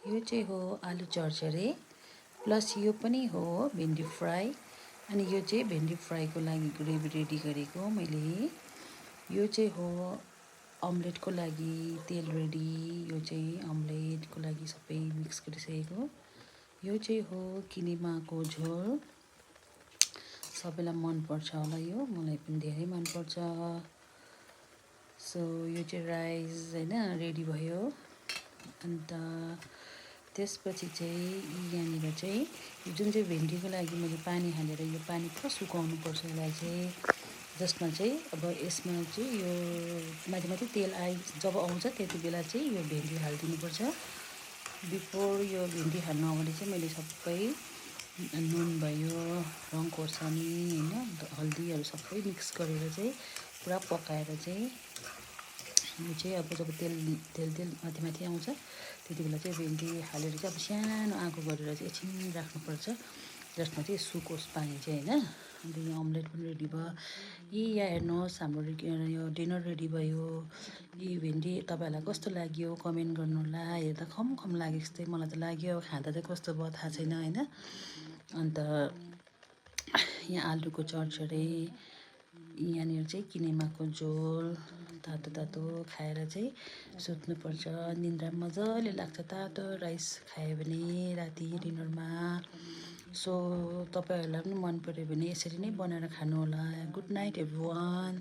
यो चाहिँ हो आलु चरचरे प्लस यो पनि हो भेन्डी फ्राई। अनि यो चाहिँ भेन्डी फ्राईको लागि ग्रेभी रेडी गरेको मैले। यो चाहिँ हो अम्लेटको लागि तेल रेडी। यो चाहिँ अम्लेटको लागि सबै मिक्स गरिसकेको। यो चाहिँ हो किनेमाको झोल। सबैलाई मनपर्छ होला यो, मलाई पनि धेरै मनपर्छ। सो यो चाहिँ राइस होइन रेडी भयो। अन्त त्यसपछि चाहिँ यहाँनिर चाहिँ जुन चाहिँ भेन्डीको लागि मैले पानी हालेर यो पानी पुरा सुकाउनुपर्छ यसलाई चाहिँ, जसमा चाहिँ अब यसमा चाहिँ यो माथि माथि तेल जब आउँछ त्यति बेला चाहिँ यो भेन्डी हालिदिनुपर्छ। बिफोर यो भेन्डी हाल्नु अगाडि चाहिँ मैले सबै नुन भयो, रङ खोर्सानी होइन हल्दीहरू सबै मिक्स गरेर चाहिँ पुरा पकाएर चाहिँ यो चाहिँ अब जब तेल तेल तेल माथि माथि आउँछ त्यति बेला चाहिँ भेन्डी हालेर चाहिँ अब सानो आगो गरेर चाहिँ एकछिन राख्नुपर्छ, जसमा चाहिँ सुकोस् पानी चाहिँ होइन। अन्त यहाँ अम्लेट पनि रेडी भयो। यहाँ हेर्नुहोस् हाम्रो यो डिनर रेडी भयो। यी भेन्डी तपाईँहरूलाई कस्तो लाग्यो कमेन्ट गर्नु होला। हेर्दा खम लाग्यो जस्तै मलाई त लाग्यो, खाँदा चाहिँ कस्तो भयो थाहा छैन होइन। अन्त यहाँ आलुको चरचरे, यहाँनिर चाहिँ किनेमाको झोल तातो तातो खाएर चाहिँ सुत्नुपर्छ। निन्द्रा मजाले लाग्छ तातो राइस खायो भने राति डिनरमा। सो तपाईँहरूलाई पनि मन पऱ्यो भने यसरी नै बनाएर खानु होला। Good night everyone.